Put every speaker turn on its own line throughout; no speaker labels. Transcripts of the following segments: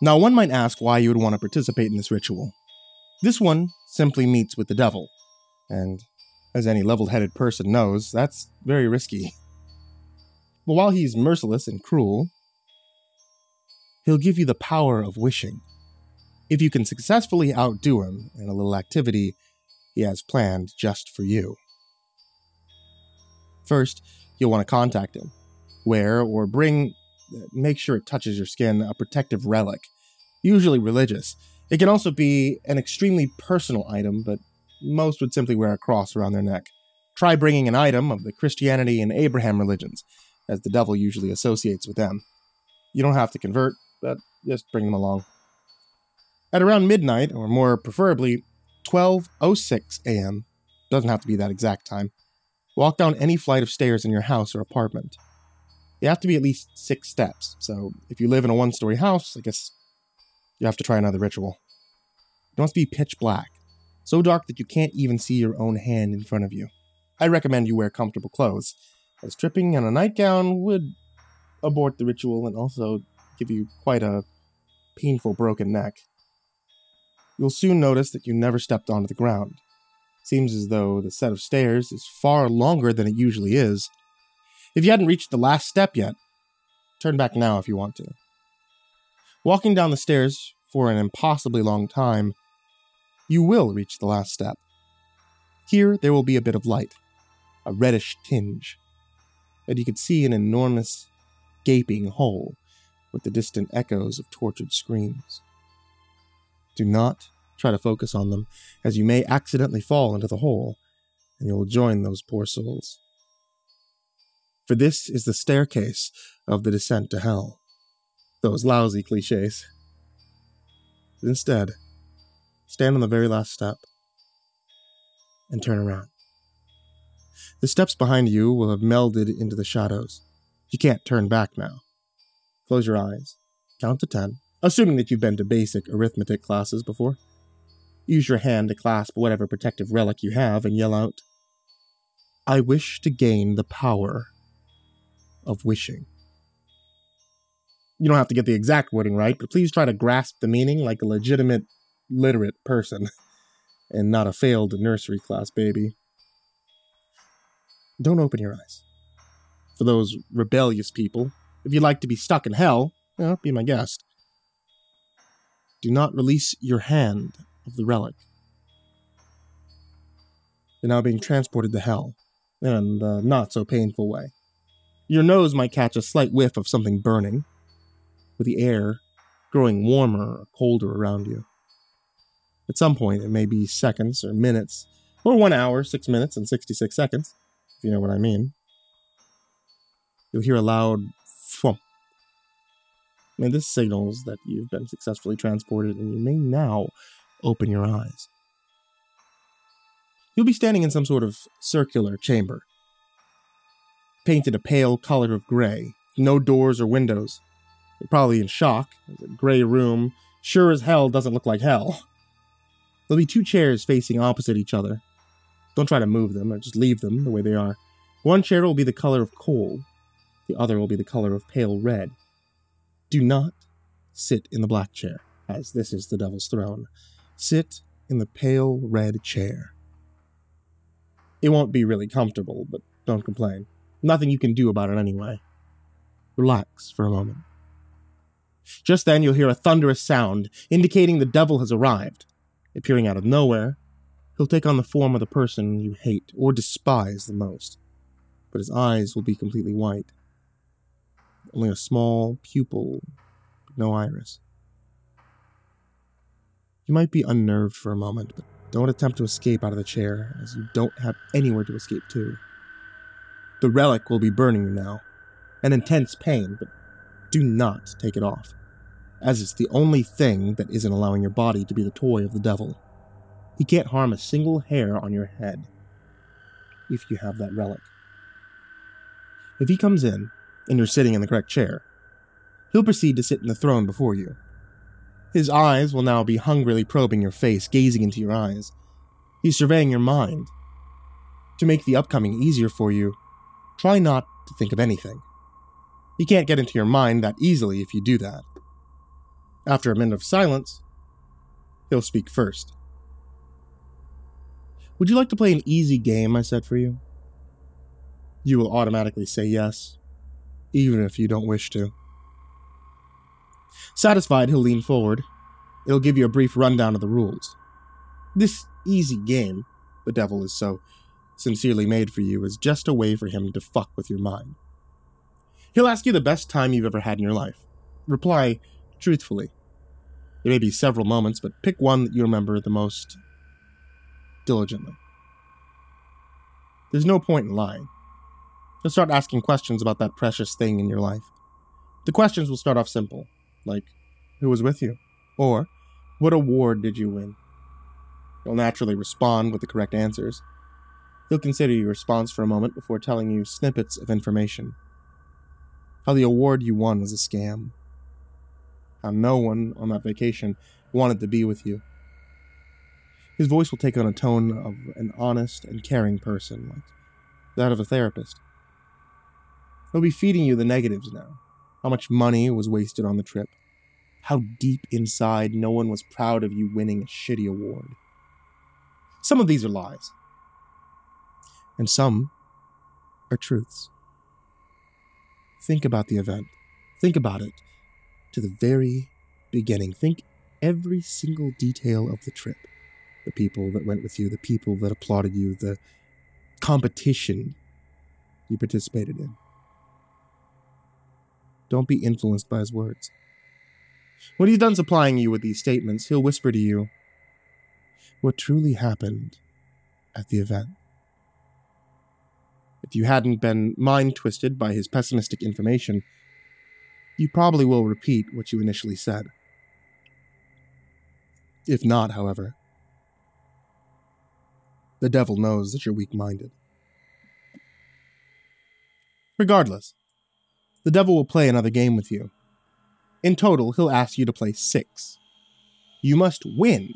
Now, one might ask why you would want to participate in this ritual. This one simply meets with the devil, and as any level-headed person knows, that's very risky. But while he's merciless and cruel, he'll give you the power of wishing. If you can successfully outdo him in a little activity he has planned just for you. First, you'll want to contact him. Wear or make sure it touches your skin, a protective relic, usually religious. It can also be an extremely personal item, but most would simply wear a cross around their neck. Try bringing an item of the Christianity and Abraham religions, as the devil usually associates with them. You don't have to convert, but just bring them along. At around midnight, or more preferably 12:06 a.m., doesn't have to be that exact time, walk down any flight of stairs in your house or apartment. You have to be at least 6 steps, so if you live in a 1-story house, I guess you have to try another ritual. It must be pitch black, so dark that you can't even see your own hand in front of you. I recommend you wear comfortable clothes, as tripping in a nightgown would abort the ritual and also give you quite a painful broken neck. You'll soon notice that you never stepped onto the ground. Seems as though the set of stairs is far longer than it usually is. If you hadn't reached the last step yet, turn back now if you want to. Walking down the stairs for an impossibly long time, you will reach the last step. Here there will be a bit of light, a reddish tinge, and you could see an enormous, gaping hole with the distant echoes of tortured screams. Do not try to focus on them, as you may accidentally fall into the hole, and you will join those poor souls. For this is the staircase of the descent to hell. Those lousy cliches. But instead, stand on the very last step, and turn around. The steps behind you will have melded into the shadows. You can't turn back now. Close your eyes, count to 10, assuming that you've been to basic arithmetic classes before. Use your hand to clasp whatever protective relic you have and yell out, "I wish to gain the power of wishing." You don't have to get the exact wording right, but please try to grasp the meaning like a legitimate, literate person, and not a failed nursery class baby. Don't open your eyes. For those rebellious people, if you'd like to be stuck in hell, be my guest. Do not release your hand of the relic. You're now being transported to hell, in a not-so-painful way. Your nose might catch a slight whiff of something burning, with the air growing warmer or colder around you. At some point, it may be seconds or minutes, or 1 hour, 6 minutes, and 66 seconds, if you know what I mean. You'll hear a loud thwump. And this signals that you've been successfully transported, and you may now open your eyes. You'll be standing in some sort of circular chamber, painted a pale color of gray, no doors or windows. You're probably in shock, as a gray room sure as hell doesn't look like hell. There'll be 2 chairs facing opposite each other. Don't try to move them, or just leave them the way they are. One chair will be the color of coal, the other will be the color of pale red. Do not sit in the black chair, as this is the devil's throne. Sit in the pale red chair. It won't be really comfortable, but don't complain. Nothing you can do about it anyway. Relax for a moment. Just then you'll hear a thunderous sound, indicating the devil has arrived. Appearing out of nowhere, he'll take on the form of the person you hate or despise the most. But his eyes will be completely white. Only a small pupil, no iris. You might be unnerved for a moment, but don't attempt to escape out of the chair, as you don't have anywhere to escape to. The relic will be burning you now, an intense pain, but do not take it off, as it's the only thing that isn't allowing your body to be the toy of the devil. He can't harm a single hair on your head, if you have that relic. If he comes in, and you're sitting in the correct chair, he'll proceed to sit in the throne before you. His eyes will now be hungrily probing your face, gazing into your eyes. He's surveying your mind. To make the upcoming easier for you, try not to think of anything. He can't get into your mind that easily if you do that. After a minute of silence, he'll speak first. "Would you like to play an easy game I set for you?" You will automatically say yes, even if you don't wish to. Satisfied, he'll lean forward. It'll give you a brief rundown of the rules. This easy game, the devil is so sincerely made for you, is just a way for him to fuck with your mind. He'll ask you the best time you've ever had in your life. Reply truthfully. There may be several moments, but pick one that you remember the most diligently. There's no point in lying. He'll start asking questions about that precious thing in your life. The questions will start off simple, like, who was with you? Or, what award did you win? You'll naturally respond with the correct answers. He'll consider your response for a moment before telling you snippets of information. How the award you won was a scam. How no one on that vacation wanted to be with you. His voice will take on a tone of an honest and caring person, like that of a therapist. He'll be feeding you the negatives now. How much money was wasted on the trip. How deep inside no one was proud of you winning a shitty award. Some of these are lies. And some are truths. Think about the event. Think about it to the very beginning. Think every single detail of the trip. The people that went with you, the people that applauded you, the competition you participated in. Don't be influenced by his words. When he's done supplying you with these statements, he'll whisper to you what truly happened at the event. If you hadn't been mind-twisted by his pessimistic information, you probably will repeat what you initially said. If not, however, the devil knows that you're weak-minded. Regardless, the devil will play another game with you. In total, he'll ask you to play 6. You must win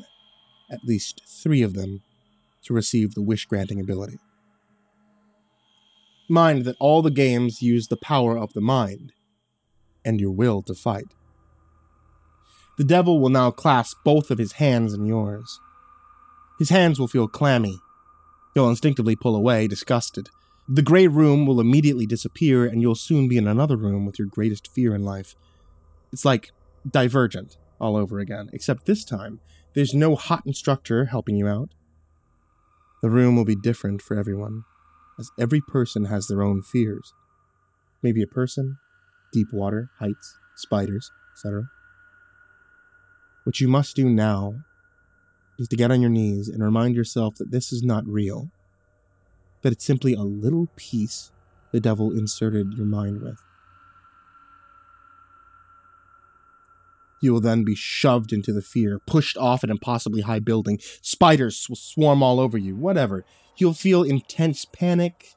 at least 3 of them to receive the wish-granting ability. Mind that all the games use the power of the mind and your will to fight. The devil will now clasp both of his hands in yours. His hands will feel clammy. You'll instinctively pull away, disgusted. The gray room will immediately disappear, and you'll soon be in another room with your greatest fear in life. It's like Divergent all over again, except this time, there's no hot instructor helping you out. The room will be different for everyone, as every person has their own fears. Maybe a person, deep water, heights, spiders, etc. What you must do now is to get on your knees and remind yourself that this is not real, that it's simply a little piece the devil inserted your mind with. You will then be shoved into the fear, pushed off an impossibly high building. Spiders will swarm all over you, whatever. You'll feel intense panic.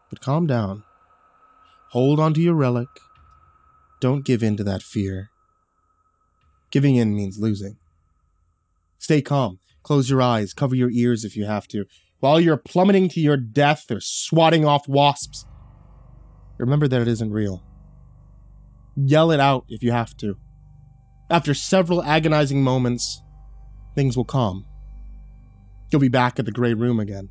But calm down. Hold on to your relic. Don't give in to that fear. Giving in means losing. Stay calm. Close your eyes. Cover your ears if you have to. While you're plummeting to your death or swatting off wasps, remember that it isn't real. Yell it out if you have to. After several agonizing moments, things will calm. You'll be back at the gray room again.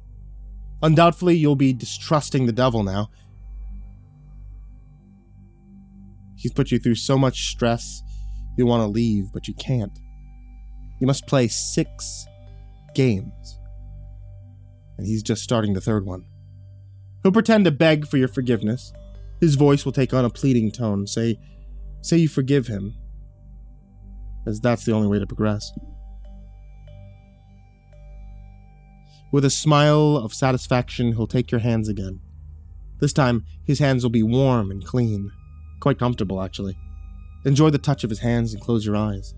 Undoubtedly, you'll be distrusting the devil now. He's put you through so much stress, you want to leave, but you can't. You must play 6 games. And he's just starting the 3rd one. He'll pretend to beg for your forgiveness. His voice will take on a pleading tone. Say you forgive him, as that's the only way to progress. With a smile of satisfaction, he'll take your hands again. This time, his hands will be warm and clean. Quite comfortable, actually. Enjoy the touch of his hands and close your eyes.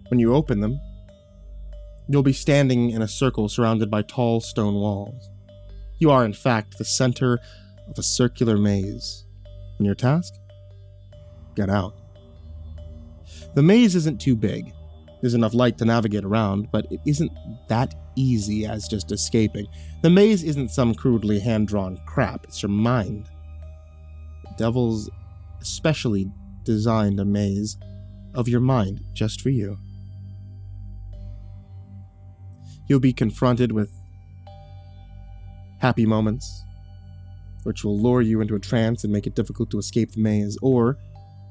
When you open them, you'll be standing in a circle surrounded by tall stone walls. You are, in fact, the center of a circular maze. And your task? Get out. The maze isn't too big. There's enough light to navigate around, but it isn't that easy as just escaping. The maze isn't some crudely hand-drawn crap. It's your mind. The devil's especially designed a maze of your mind just for you. You'll be confronted with happy moments, which will lure you into a trance and make it difficult to escape the maze, or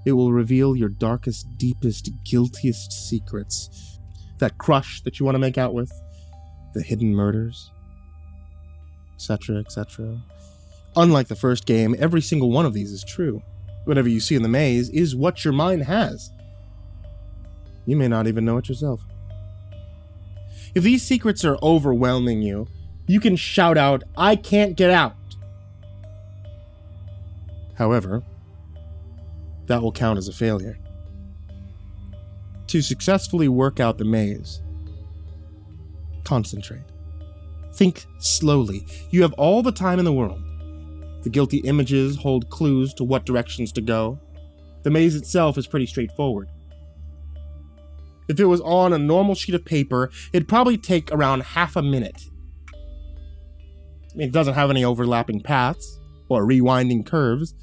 it will reveal your darkest, deepest, guiltiest secrets. That crush that you want to make out with, the hidden murders, etc., etc. Unlike the first game, every single one of these is true. Whatever you see in the maze is what your mind has. You may not even know it yourself. If these secrets are overwhelming you, you can shout out, "I can't get out!" However, that will count as a failure. To successfully work out the maze, concentrate. Think slowly. You have all the time in the world. The guilty images hold clues to what directions to go. The maze itself is pretty straightforward. If it was on a normal sheet of paper, it'd probably take around half a minute. It doesn't have any overlapping paths or rewinding curves,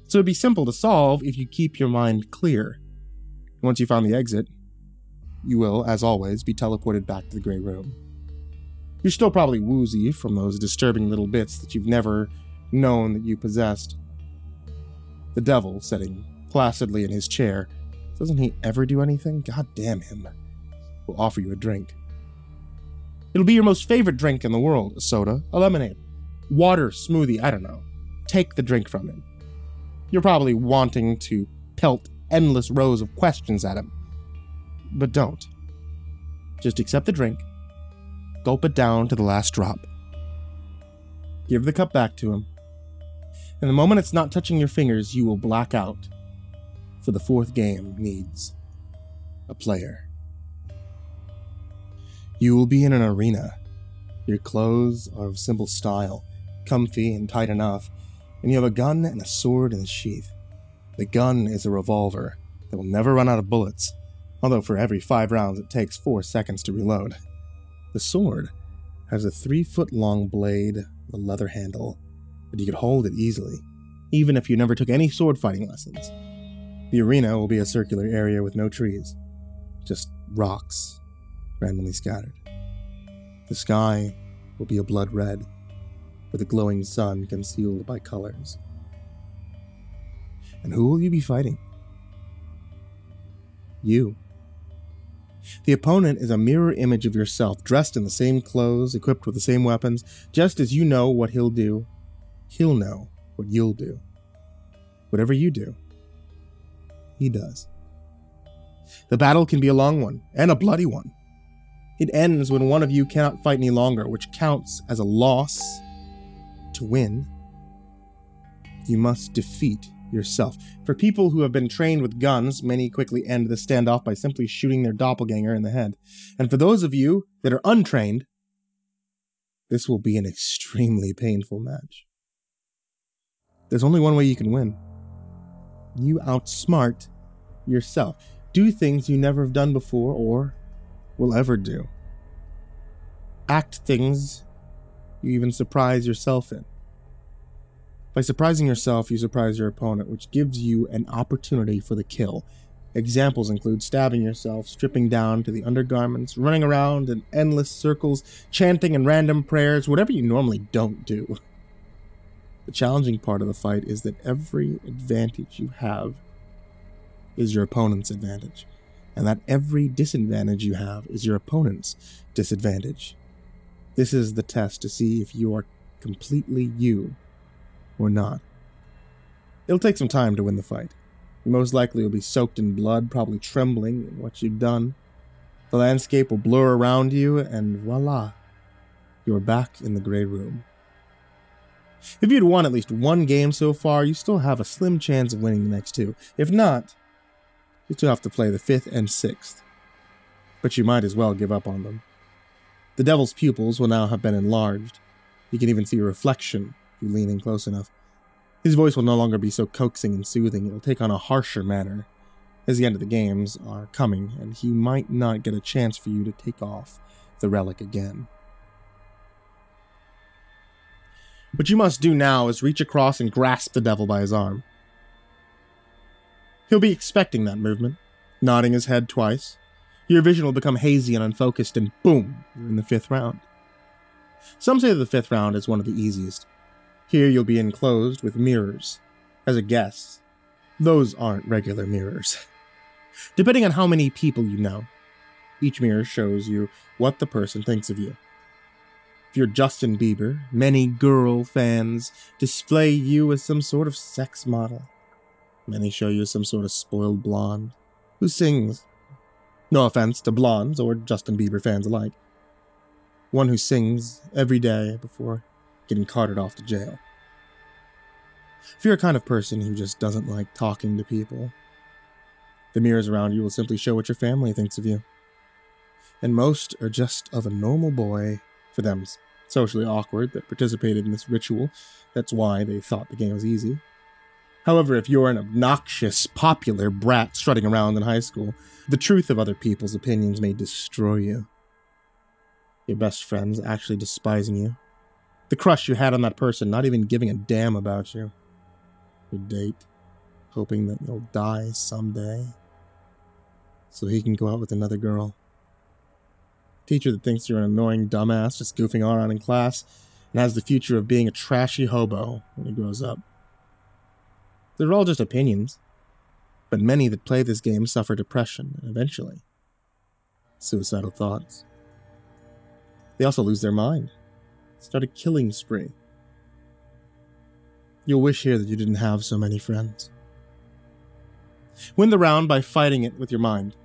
so it'd be simple to solve if you keep your mind clear. Once you found the exit, you will, as always, be teleported back to the Grey Room. You're still probably woozy from those disturbing little bits that you've never known that you possessed. The devil, sitting placidly in his chair, doesn't he ever do anything? God damn him. Will offer you a drink. It'll be your most favorite drink in the world. A soda, a lemonade, water, smoothie, I don't know. Take the drink from him. You're probably wanting to pelt endless rows of questions at him. But don't. Just accept the drink, gulp it down to the last drop, give the cup back to him, and the moment it's not touching your fingers, you will black out. For the fourth game needs a player. You will be in an arena. Your clothes are of simple style, comfy and tight enough, and you have a gun and a sword in the sheath. The gun is a revolver that will never run out of bullets, although for every 5 rounds it takes 4 seconds to reload. The sword has a 3-foot-long blade with a leather handle, but you could hold it easily, even if you never took any sword fighting lessons. The arena will be a circular area with no trees, just rocks randomly scattered. The sky will be a blood red, with a glowing sun concealed by colors. And who will you be fighting? You. The opponent is a mirror image of yourself, dressed in the same clothes, equipped with the same weapons. Just as you know what he'll do, he'll know what you'll do. Whatever you do, he does. The battle can be a long one, and a bloody one. It ends when one of you cannot fight any longer, which counts as a loss. To win, you must defeat yourself. For people who have been trained with guns, many quickly end the standoff by simply shooting their doppelganger in the head. And for those of you that are untrained, this will be an extremely painful match. There's only one way you can win. You outsmart yourself. Do things you never have done before or will ever do. Act things you even surprise yourself in. By surprising yourself, you surprise your opponent, which gives you an opportunity for the kill. Examples include stabbing yourself, stripping down to the undergarments, running around in endless circles, chanting in random prayers, whatever you normally don't do. The challenging part of the fight is that every advantage you have is your opponent's advantage, and that every disadvantage you have is your opponent's disadvantage. This is the test to see if you are completely you or not. It'll take some time to win the fight. You most likely will be soaked in blood, probably trembling at what you've done. The landscape will blur around you, and voila, you're back in the Grey Room. If you'd won at least one game so far, you still have a slim chance of winning the next 2. If not, you still have to play the 5th and 6th. But you might as well give up on them. The devil's pupils will now have been enlarged. You can even see a reflection if you lean in close enough. His voice will no longer be so coaxing and soothing. It will take on a harsher manner, as the end of the games are coming, and he might not get a chance for you to take off the relic again. What you must do now is reach across and grasp the devil by his arm. He'll be expecting that movement. Nodding his head twice, your vision will become hazy and unfocused, and boom, you're in the 5th round. Some say that the 5th round is one of the easiest. Here you'll be enclosed with mirrors. As a guess, those aren't regular mirrors. Depending on how many people you know, each mirror shows you what the person thinks of you. If you're Justin Bieber, many girl fans display you as some sort of sex model. Many show you as some sort of spoiled blonde who sings. No offense to blondes or Justin Bieber fans alike. One who sings every day before getting carted off to jail. If you're a kind of person who just doesn't like talking to people, the mirrors around you will simply show what your family thinks of you. And most are just of a normal boy, for them socially awkward, that participated in this ritual. That's why they thought the game was easy. However, if you're an obnoxious, popular brat strutting around in high school, the truth of other people's opinions may destroy you. Your best friends actually despising you. The crush you had on that person not even giving a damn about you. Your date, hoping that you'll die someday, so he can go out with another girl. Teacher that thinks you're an annoying dumbass just goofing around in class and has the future of being a trashy hobo when he grows up. They're all just opinions, but many that play this game suffer depression and eventually suicidal thoughts. They also lose their mind, start a killing spree. You'll wish here that you didn't have so many friends. Win the round by fighting it with your mind.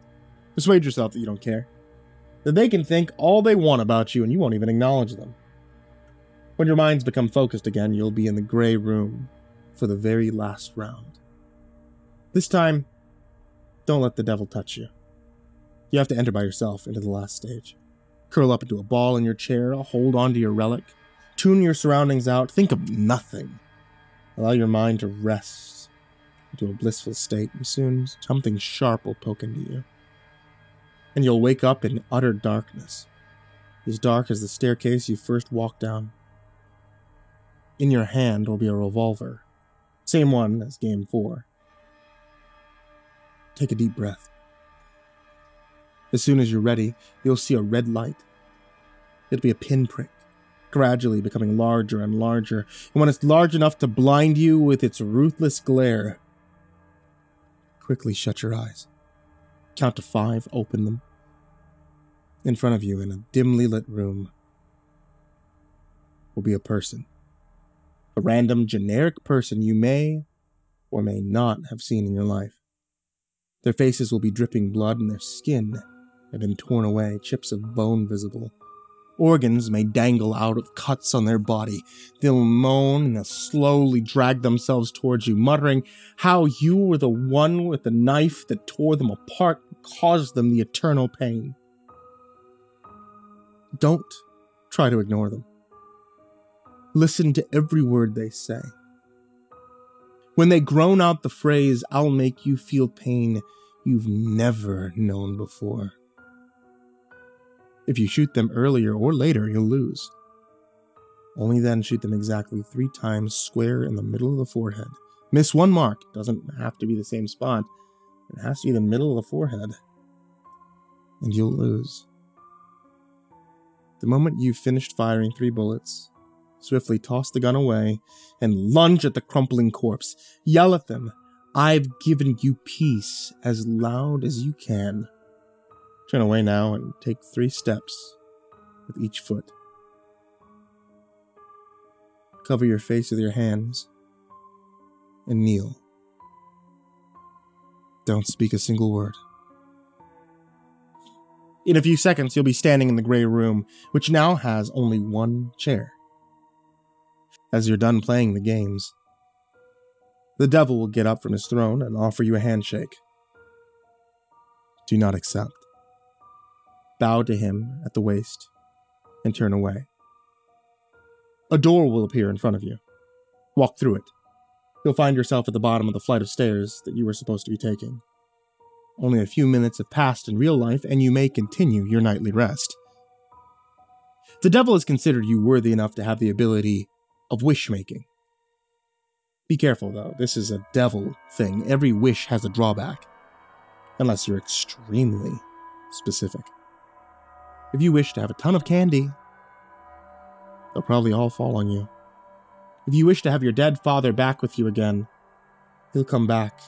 Persuade yourself that you don't care, that they can think all they want about you and you won't even acknowledge them. When your minds become focused again, you'll be in the gray room for the very last round. This time, don't let the devil touch you. You have to enter by yourself into the last stage. Curl up into a ball in your chair, hold onto your relic, tune your surroundings out, think of nothing. Allow your mind to rest into a blissful state, and soon something sharp will poke into you. And you'll wake up in utter darkness, as dark as the staircase you first walked down. In your hand will be a revolver, same one as Game 4. Take a deep breath. As soon as you're ready, you'll see a red light. It'll be a pinprick, gradually becoming larger and larger, and when it's large enough to blind you with its ruthless glare, quickly shut your eyes. Count to 5, open them. In front of you, in a dimly lit room, will be a person. A random, generic person you may or may not have seen in your life. Their faces will be dripping blood and their skin have been torn away, chips of bone visible. Organs may dangle out of cuts on their body. They'll moan and they'll slowly drag themselves towards you, muttering how you were the one with the knife that tore them apart and caused them the eternal pain. Don't try to ignore them. Listen to every word they say. When they groan out the phrase, "I'll make you feel pain you've never known before." If you shoot them earlier or later, you'll lose. Only then shoot them exactly 3 times square in the middle of the forehead. Miss one mark. Doesn't have to be the same spot. It has to be the middle of the forehead. And you'll lose. The moment you've finished firing 3 bullets, swiftly toss the gun away and lunge at the crumpling corpse. Yell at them, "I've given you peace," as loud as you can. Turn away now and take 3 steps with each foot. Cover your face with your hands and kneel. Don't speak a single word. In a few seconds, you'll be standing in the gray room, which now has only 1 chair. As you're done playing the games, the devil will get up from his throne and offer you a handshake. Do not accept. Bow to him at the waist and turn away. A door will appear in front of you. Walk through it. You'll find yourself at the bottom of the flight of stairs that you were supposed to be taking. Only a few minutes have passed in real life, and you may continue your nightly rest. The devil has considered you worthy enough to have the ability of wish-making. Be careful, though. This is a devil thing. Every wish has a drawback. unless you're extremely specific. If you wish to have a ton of candy, they'll probably all fall on you. If you wish to have your dead father back with you again, he'll come back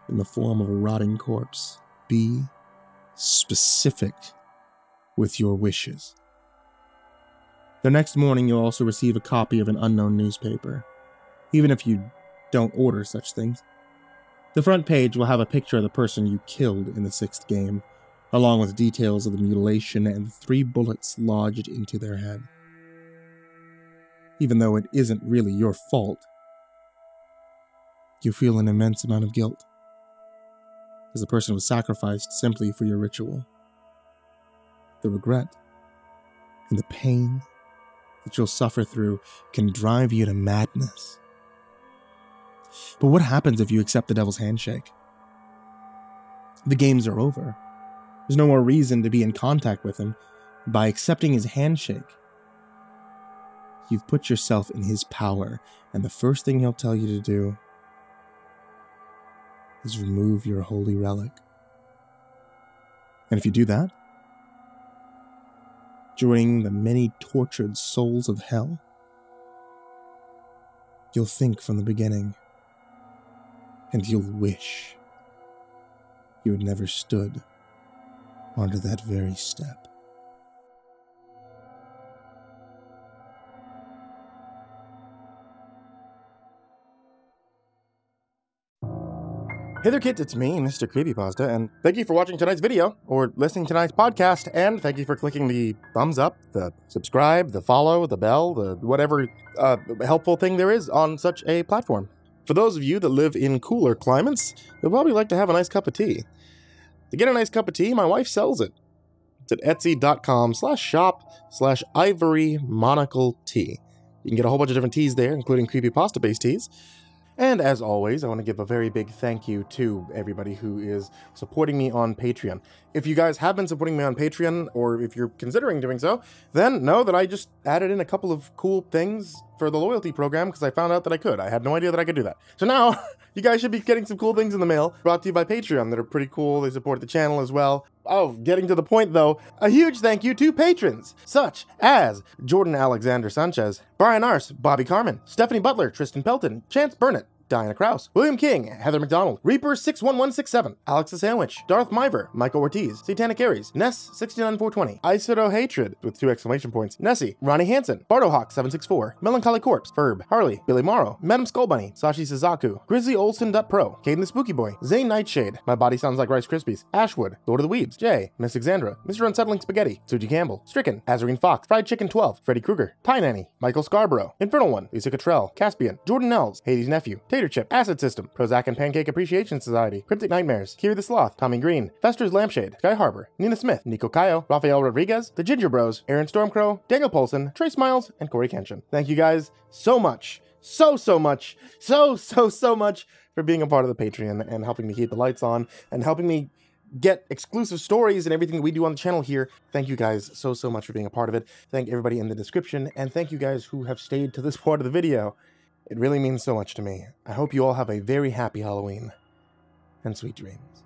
in the form of a rotting corpse. Be specific with your wishes. The next morning, you'll also receive a copy of an unknown newspaper, even if you don't order such things. The front page will have a picture of the person you killed in the 6th game, along with details of the mutilation and the 3 bullets lodged into their head. Even though it isn't really your fault, you feel an immense amount of guilt, as the person was sacrificed simply for your ritual. The regret and the pain that you'll suffer through can drive you to madness. But what happens if you accept the devil's handshake? The games are over. There's no more reason to be in contact with him. By accepting his handshake, you've put yourself in his power, and the first thing he'll tell you to do is remove your holy relic. And if you do that, joining the many tortured souls of hell, you'll think from the beginning, and you'll wish you had never stood onto that very step. Hey there kids, it's me, MrCreepyPasta, and thank you for watching tonight's video, or listening to tonight's podcast, and thank you for clicking the thumbs up, the subscribe, the follow, the bell, the whatever helpful thing there is on such a platform. For those of you that live in cooler climates, you'll probably like to have a nice cup of tea. To get a nice cup of tea, my wife sells it. It's at etsy.com/shop/ivorymonocletea. You can get a whole bunch of different teas there, including creepypasta-based teas. And as always, I want to give a very big thank you to everybody who is supporting me on Patreon. If you guys have been supporting me on Patreon, or if you're considering doing so, then know that I just added in a couple of cool things for the loyalty program because I found out that I could. I had no idea that I could do that. So now, you guys should be getting some cool things in the mail brought to you by Patreon that are pretty cool. They support the channel as well. Oh, getting to the point though, a huge thank you to patrons, such as Jordan Alexander Sanchez, Brian Arce, Bobby Karman, Stephanie Butler, Tristain Pelton, Chance Burnett, Diana Kraus, William King, Heather McDonald, Reaper61167, Alex the Sandwich, Darth Miver, Micah Ortiz, Satanic Aries, Ness69420, aisodoehtraed with 2 exclamation points, Nessie, Ronnie Hansen, BardoHawk764, Melancholy Corpse, Ferb, Harley, Billy Morrow, Madam Skullbunny, Sashi Suzaku, Grizzly Olsen.pro, Caden the Spooky Boy, Zane Nightshade, My Body Sounds Like Rice Krispies, Ashwood, Lord of the Weebs, Jay, Miss Exandra, Mr. Unsettling Spaghetti, Suji Campbell, Stricken, Azarine Fox, Fried Chicken 12, Freddy Krueger, Ty Nanny, Michael Scarborough, Infernal One, Lisa Cottrell, Caspian, Jordan Ells, Hades Nephew, Tater Chip, Acid System, Prozac and Pancake Appreciation Society, Cryptic Nightmares, Kiri the Sloth, Tommy Green, Fester's Lampshade, Sky Harbor, Nina Smith, Nico Cayo, Rafael Rodriguez, The Ginger Bros, Aaron Stormcrow, Daniel Polson, Trace Miles, and Corey Kenshin. Thank you guys so much, so much for being a part of the Patreon and helping me keep the lights on and helping me get exclusive stories and everything that we do on the channel here. Thank you guys so much for being a part of it. Thank everybody in the description, and thank you guys who have stayed to this part of the video. It really means so much to me. I hope you all have a very happy Halloween, and sweet dreams.